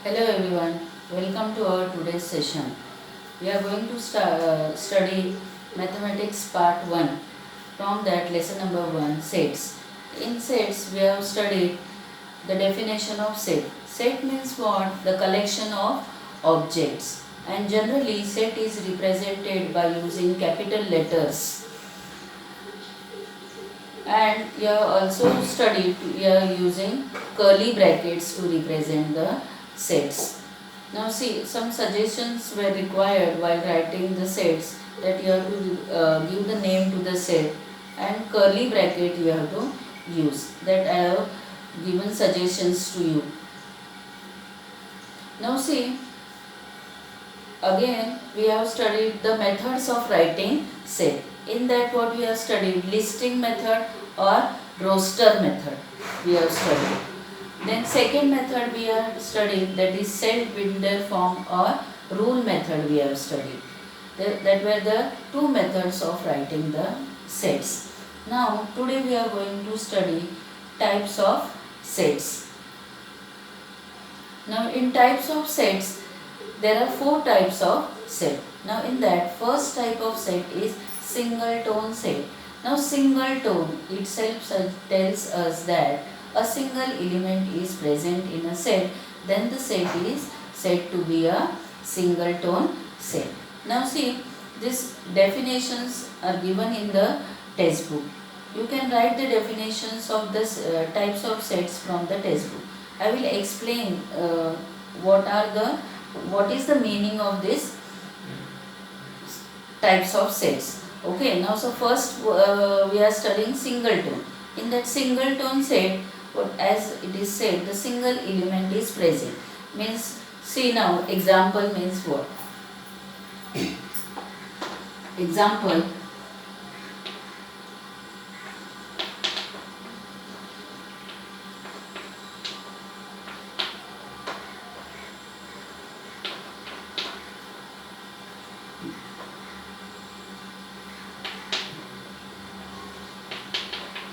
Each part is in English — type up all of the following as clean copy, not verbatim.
Hello everyone, welcome to our today's session. We are going to study mathematics part 1. From that lesson number 1, sets. In sets we have studied the definition of set. Set means what? The collection of objects, and generally set is represented by using capital letters. And you have also studied we are using curly brackets to represent the sets. Now see, some suggestions were required while writing the sets, that you have to give the name to the set, and curly bracket you have to use. That I have given suggestions to you. Now see, again we have studied the methods of writing set. In that what we have studied, listing method or roster method we have studied. Then second method we have studied, that is self-builder form or rule method we have studied. That were the two methods of writing the sets. Now today we are going to study types of sets. Now in types of sets there are four types of set. Now in that, first type of set is single tone set. Now single tone itself tells us that a single element is present in a set, then the set is said to be a single tone set. Now see, these definitions are given in the textbook. You can write the definitions of the types of sets from the textbook. I will explain what is the meaning of this types of sets. Okay, now so first we are studying singleton. In that singleton set, as it is said, the single element is present. Means, see now, example means what? Example,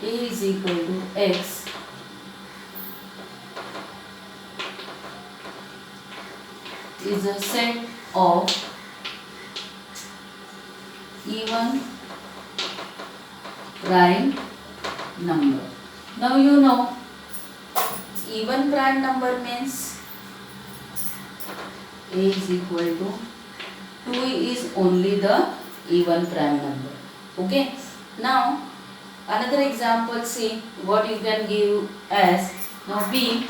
A is equal to X is a set of even prime number. Now you know, even prime number means A is equal to 2 is only the even prime number. Okay. Now another example, see what you can give as, now B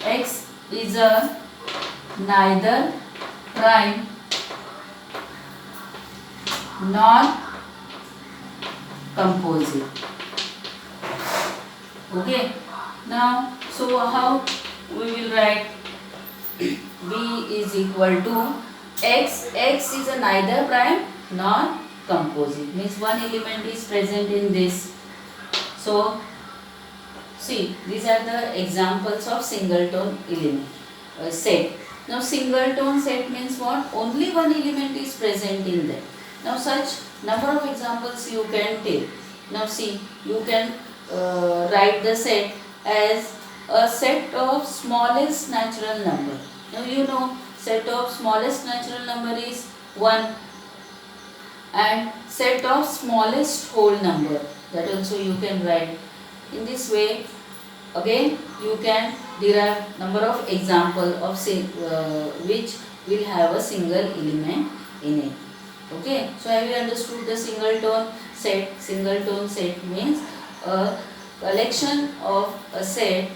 X is a neither prime nor composite. Okay. Now so how we will write? B is equal to X. X is a neither prime nor composite, means one element is present in this. So see, these are the examples of singleton element set. Now singleton set means what? Only one element is present in that. Now such number of examples you can take. Now see, you can write the set as a set of smallest natural number. Now you know, set of smallest natural number is 1, and set of smallest whole number, that also you can write. In this way again you can derive number of example of which will have a single element in it. Okay, so have you understood the singleton set? Singleton set means a collection of a set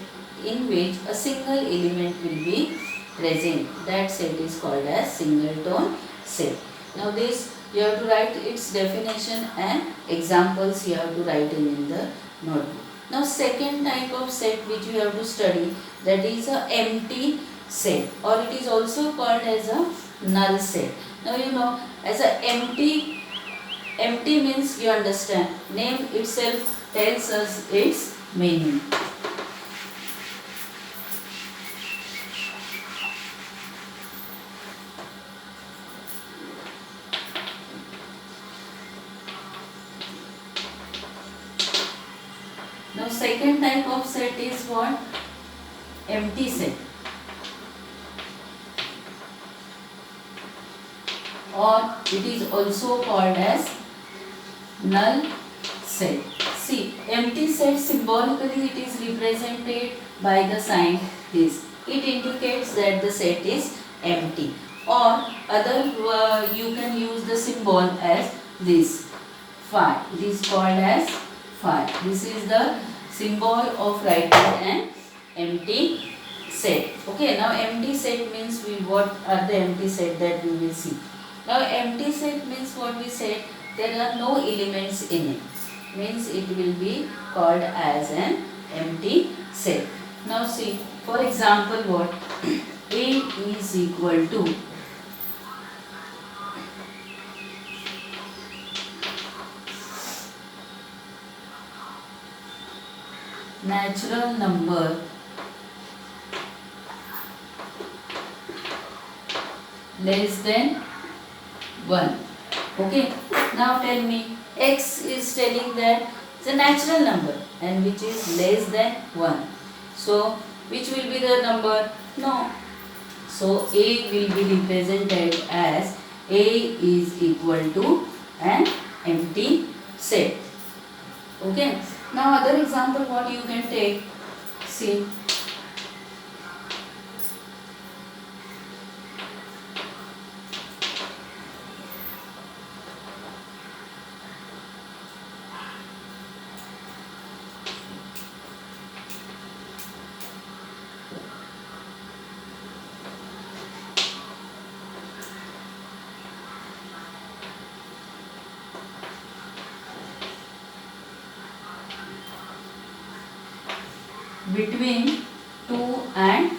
in which a single element will be present. That set is called as singleton set. Now this you have to write its definition and examples you have to write in the notebook. Now second type of set which you have to study, that is a empty set, or it is also called as a null set. Now you know, as a empty means, you understand, name itself tells us its meaning. Now second type of set is what? Empty set, or it is also called as null set. See, empty set, symbolically it is represented by the sign this. It indicates that the set is empty, or other you can use the symbol as this phi. It is called as phi. This is the symbol of writing an empty set. Okay, now empty set means what are the empty set that we will see. Now empty set means what we said, there are no elements in it. Means it will be called as an empty set. Now see, for example what? A is equal to natural number less than 1. Okay, now tell me, x is telling that it's a natural number and which is less than 1. So, which will be the number? No. So, a will be represented as a is equal to an empty set. Okay. Now, other example what you can take? See. Between 2 and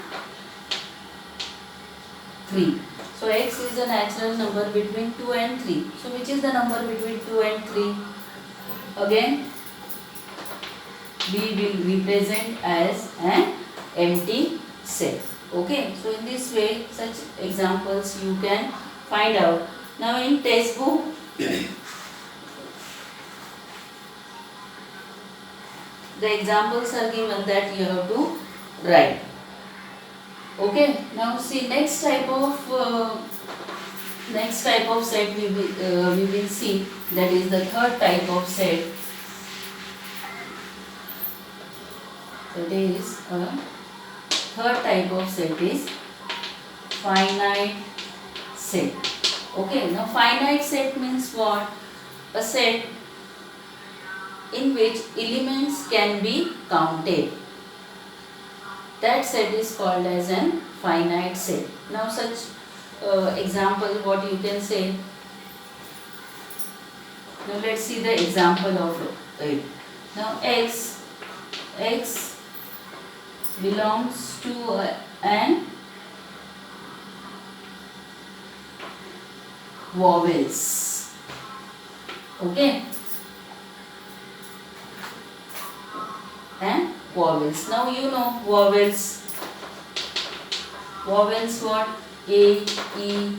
3. So x is a natural number between 2 and 3. So which is the number between 2 and 3? Again, we will represent as an empty set. Okay, so in this way such examples you can find out. Now in textbook the examples are given that you have to write. Okay, now see next type of set we will see, that is the third type of set. That is third type of set is finite set. Okay, now finite set means what? A set in which elements can be counted. That set is called as an finite set. Now such example what you can say. Now let's see the example of it. Now x belongs to an vowels. Okay. And vowels. Now you know vowels. Vowels what? A, E,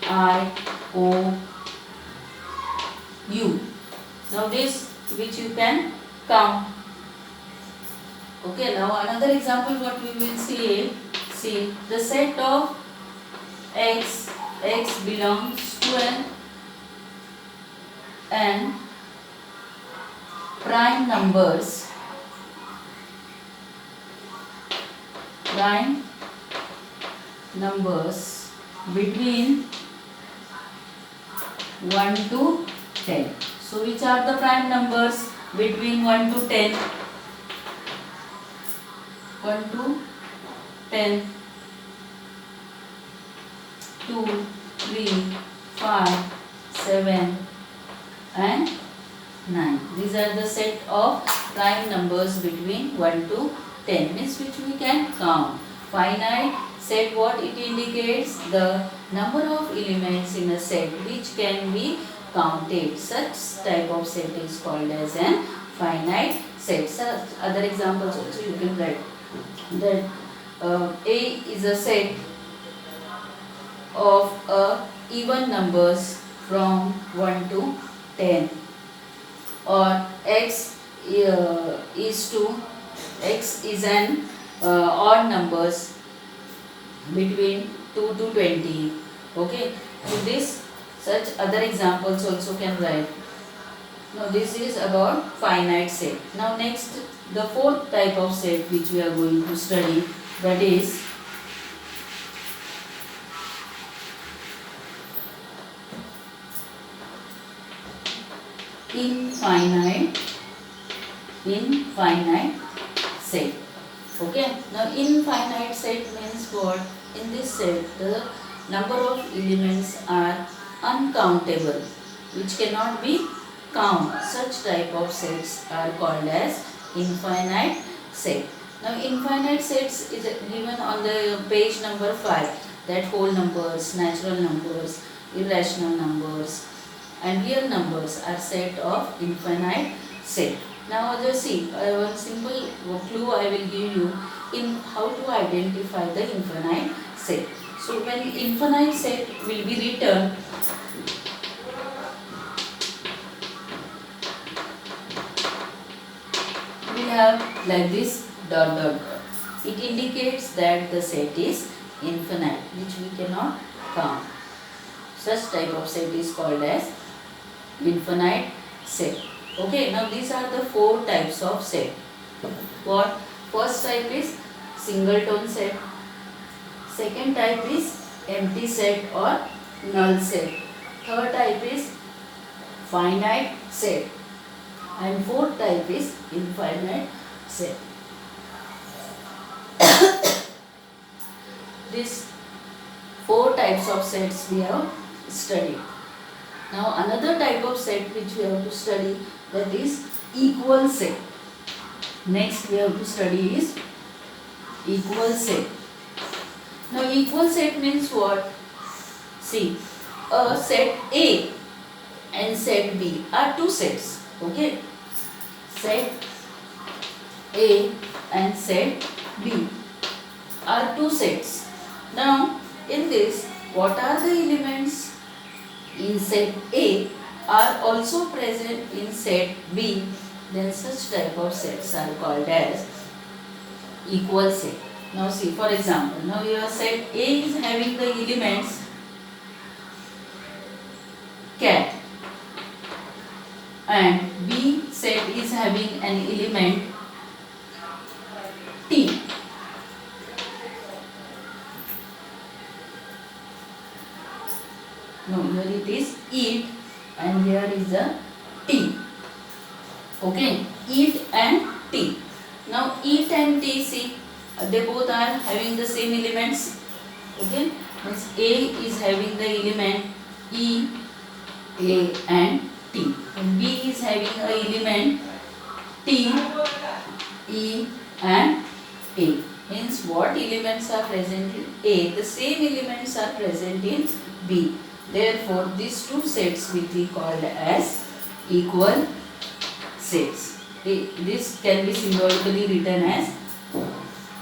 I, O, U. Now this which you can count. Okay, now another example what we will see the set of x belongs to an prime numbers between 1 to 10. So which are the prime numbers between 1 to 10? 1 to 10, 2, 3, 5, 7 and 9. These are the set of prime numbers between 1 to 10, means which we can count. Finite set, what it indicates? The number of elements in a set which can be counted. Such type of set is called as an finite set. Such other examples also you can write. That A is a set of even numbers from 1 to 10, or x is to x is an odd numbers between 2 to 20. Okay, so this such other examples also can write. Now this is about finite set. Now next, the fourth type of set which we are going to study, that is infinite set. Okay, now infinite set means what? In this set the number of elements are uncountable, which cannot be counted. Such type of sets are called as infinite set. Now infinite sets is given on the page number 5, that whole numbers, natural numbers, irrational numbers and real numbers are set of infinite set. Now just see, one simple clue I will give you in how to identify the infinite set. So when infinite set will be written, we have like this dot dot dot. It indicates that the set is infinite, which we cannot count. Such type of set is called as infinite set. Okay, now these are the four types of set. What? First type is singleton set. Second type is empty set or null set. Third type is finite set. And fourth type is infinite set. These four types of sets we have studied. Now another type of set which we have to study, that is equal set. Next we have to study is equal set. Now equal set means what? See, a set A and set B are two sets. Okay, set A and set B are two sets. Now in this, what are the elements in set A are also present in set B, then such type of sets are called as equal set. Now see, for example, now your set A is having the elements cat and B set is having an element T. No, here it is eat and here is a T. Okay, eat and T. Now eat and T, see, they both are having the same elements. Okay, means A is having the element E, A and T, and B is having a element T, E and A. Means what elements are present in A, the same elements are present in B. Therefore, these two sets will be called as equal sets. This can be symbolically written as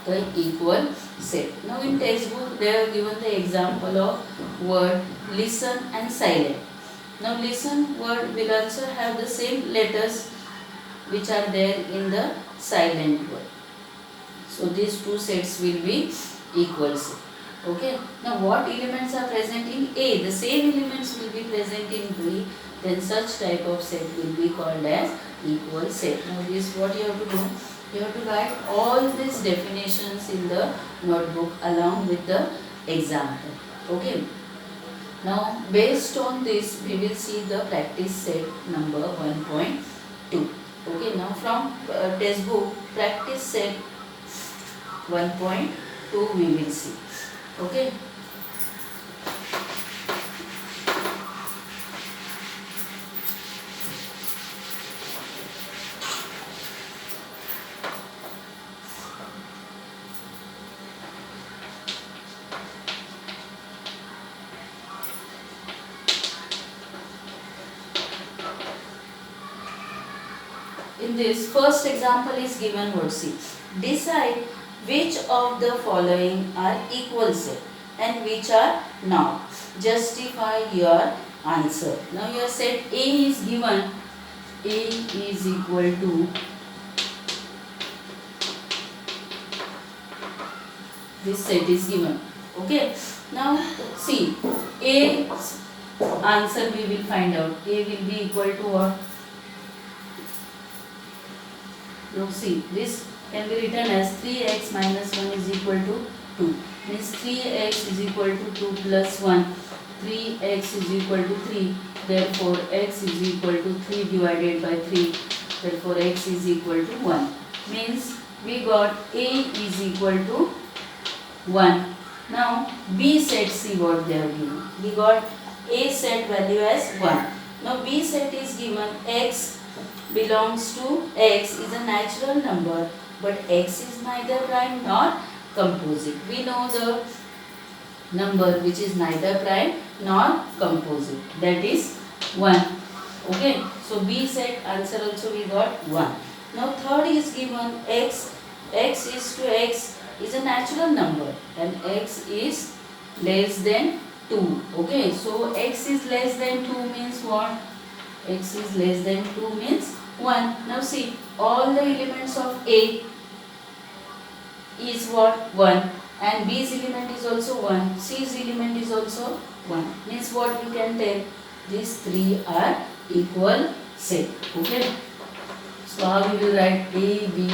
the equal set. Now in textbook they have given the example of word listen and silent. Now listen word will also have the same letters which are there in the silent word. So these two sets will be equal set. Okay. Now what elements are present in A? The same elements will be present in B. Then such type of set will be called as equal set. Now this what you have to do. You have to write all these definitions in the notebook along with the example. Okay. Now based on this we will see the practice set number 1.2. Okay. Now from textbook practice set 1.2 we will see. Okay. In this first example is given word C. Decide which of the following are equal set and which are not. Justify your answer. Now your set A is given. A is equal to This set is given. Okay. Now see, A answer we will find out. A will be equal to what? Now see, this can be written as 3x minus 1 is equal to 2. Means 3x is equal to 2 plus 1. 3x is equal to 3. Therefore x is equal to 3 divided by 3. Therefore x is equal to 1. Means we got A is equal to 1. Now B set, see what they have given. We got A set value as 1. Now B set is given x belongs to x is a natural number, but x is neither prime nor composite. We know the number which is neither prime nor composite, that is 1. Okay, so B set answer also we got 1. Now third is given x is to x is a natural number and x is less than 2. Okay, so x is less than 2 means what? X is less than 2 means 1. Now see, all the elements of A is what? 1, and B's element is also 1, C's element is also 1. Means what we can tell? These three are equal set. Okay. So how we will write A, B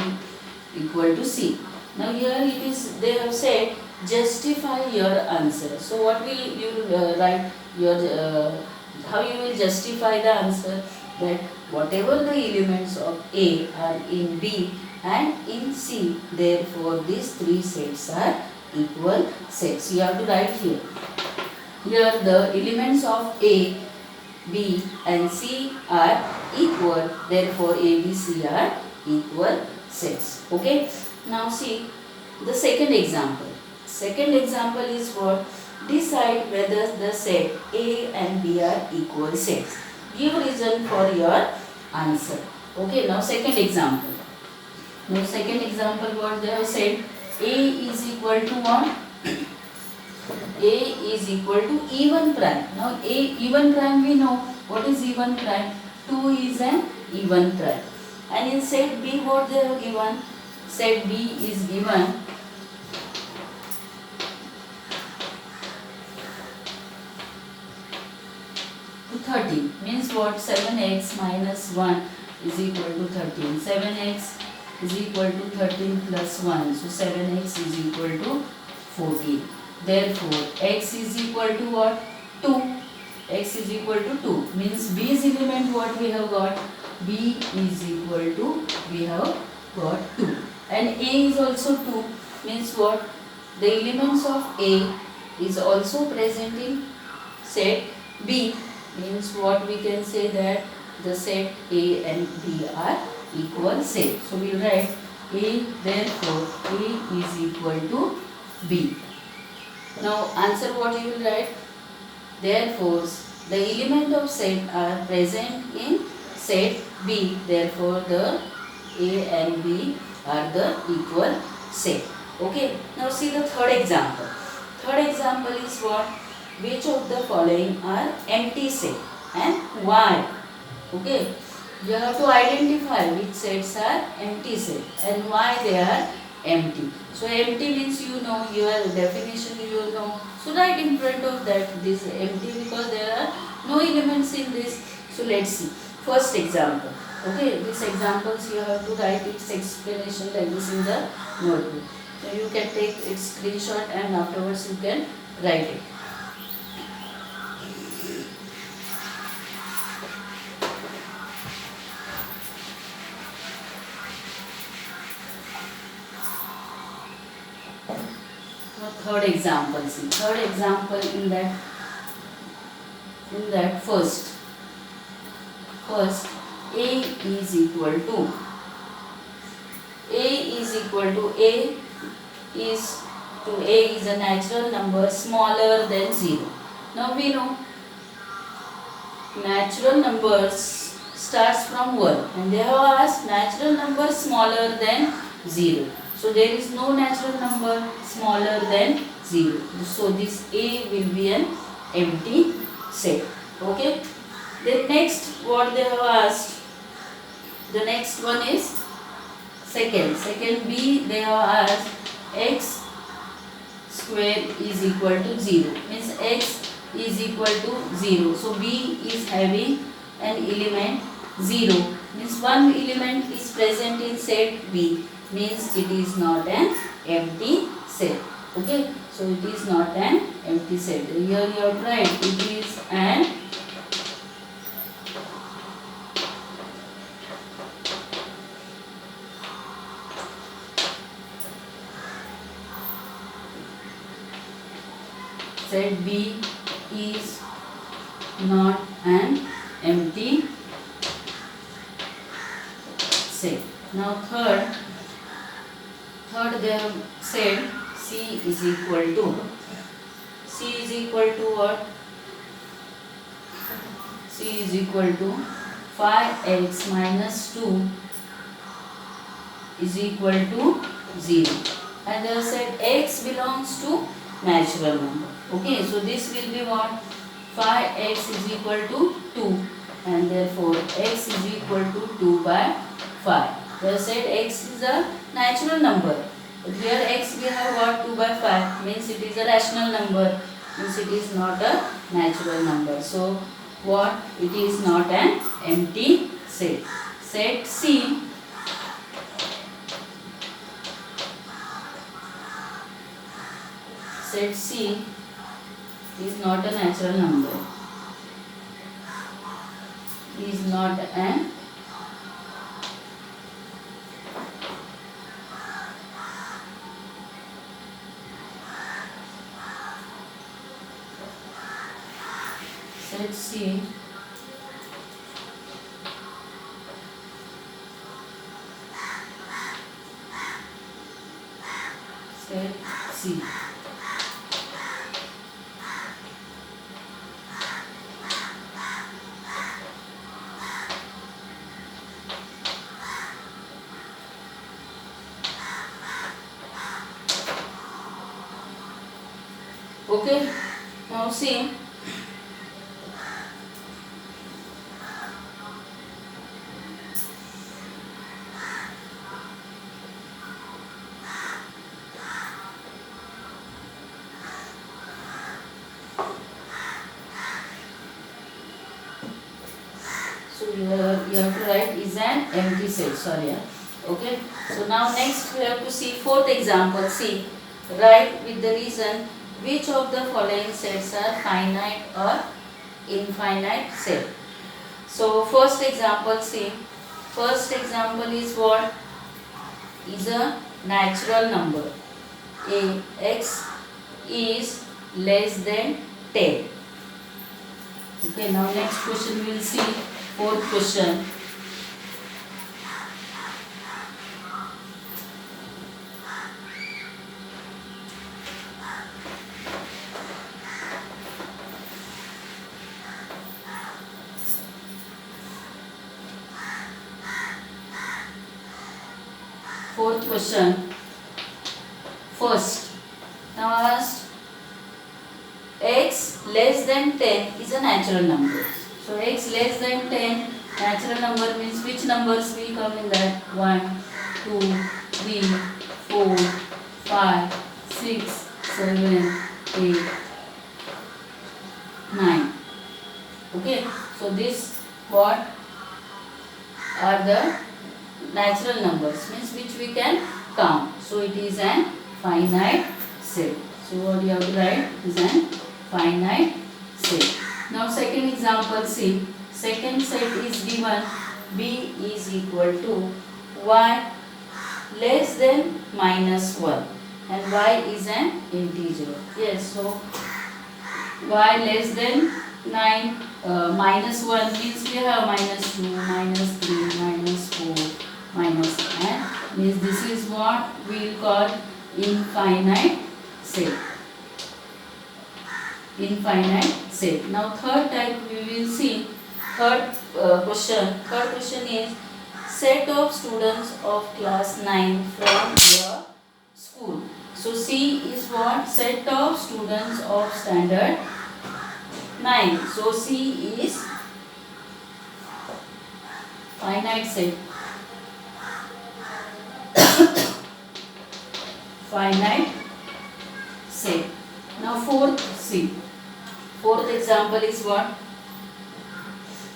equal to C. Now here it is, they have said justify your answer. So what will you write your how you will justify the answer? That whatever the elements of A are in B and in C, therefore these three sets are equal sets. You have to write here. Here the elements of A, B and C are equal, therefore A, B, C are equal sets. Okay. Now see the second example. Second example is what? Decide whether the set A and B are equal sets. Give reason for your answer. Okay, now second example. Now second example what they have said, A is equal to what? A is equal to even prime. Now A even prime we know. What is even prime? 2 is an even prime. And in set B what they have given? Set B is given to 13. Means what? 7x minus 1 is equal to 13. 7x is equal to 13 plus 1. So 7x is equal to 14. Therefore x is equal to what? 2. X is equal to 2. Means B's element what we have got? B is equal to, we have got 2. And A is also 2. Means what? The elements of A is also present in set B. Means what we can say that the set A and B are equal set. So we will write A, therefore A is equal to B. Now answer what you will write? Therefore the element of set are present in set B, therefore the A and B are the equal set. Okay. Now see the third example. Third example is what? Which of the following are empty set and why? Okay. You have to identify which sets are empty set and why they are empty. So empty means you know, your definition you know. So write in front of that this empty because there are no elements in this. So let's see. First example. Okay, these examples you have to write its explanation like this in the notebook. So you can take its screenshot and afterwards you can write it. Third example, see. Third example in that first A is equal to A is a natural number smaller than 0. Now we know natural numbers starts from 1 and they have asked natural number smaller than 0. So there is no natural number smaller than 0. So this A will be an empty set. Okay. Then next what they have asked, the next one is second B they have asked x square is equal to 0. Means x is equal to 0. So B is having an element 0. Means one element is present in set B. Means it is not an empty set. Okay. So it is not an empty set. Here you are right. It is an set B is not an empty set. Now third they have said C is equal to what? C is equal to 5x minus 2 is equal to 0. And they have said x belongs to natural number. Okay, so this will be what? 5x is equal to 2 and therefore x is equal to 2 by 5. They have said x is a natural number. But here x we have what? 2 by 5 means it is a rational number. Means it is not a natural number. So what? It is not an empty set. Set C is not a natural number. Is not an set C set C. Okay, now see. So you have to write is an empty set. Sorry. Okay. So now next we have to see fourth example. See, write with the reason which of the following sets are finite or infinite set. So first example, see. First example is what? Is a natural number. X is less than 10. Okay, now next question we will see. Fourth question. Fourth question. First, now asked x less than 10 is a natural number. So x less than 10 natural number means which numbers will come in that? 1, 2, 3, 4, 5, 6, 7, 8, 9. Okay, so this what are the natural numbers means which we can count. So it is an finite set. So what you have to write is an finite set. Now second example, see. Second set is given. B is equal to y less than minus 1 and y is an integer. Yes, so y less than 9 minus 1 means we have minus 2, minus 3, minus 4, minus n means this is what we will call infinite set. Infinite set. Now third type we will see. Third question. Third question is set of students of class 9 from your school. So C is what? Set of students of standard 9. So C is finite set. Finite set. set. Now fourth, see. Fourth example is what?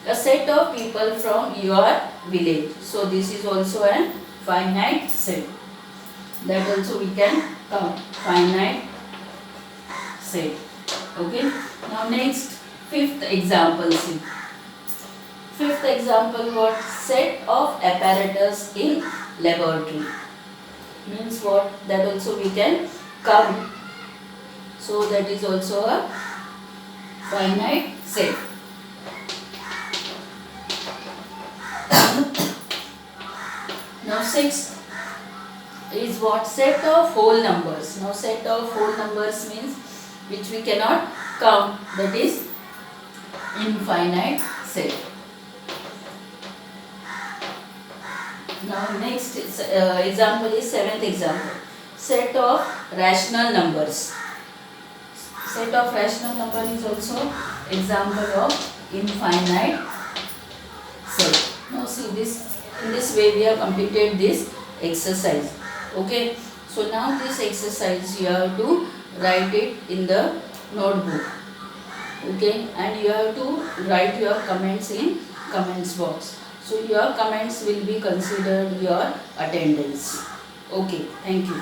A set of people from your village. So this is also a finite set. That also we can count. Finite set. Okay. Now next, fifth example, see. Fifth example, what? Set of apparatus in laboratory. Means what? That also we can count. So that is also a finite set. Now sixth is what? Set of whole numbers. Now set of whole numbers means which we cannot count. That is infinite set. Now next example is seventh example. Set of rational numbers. Set of rational number is also example of infinite set. Now see this, in this way we have completed this exercise. Okay. So now this exercise you have to write it in the notebook. Okay. And you have to write your comments in comments box. So your comments will be considered your attendance. Okay. Thank you.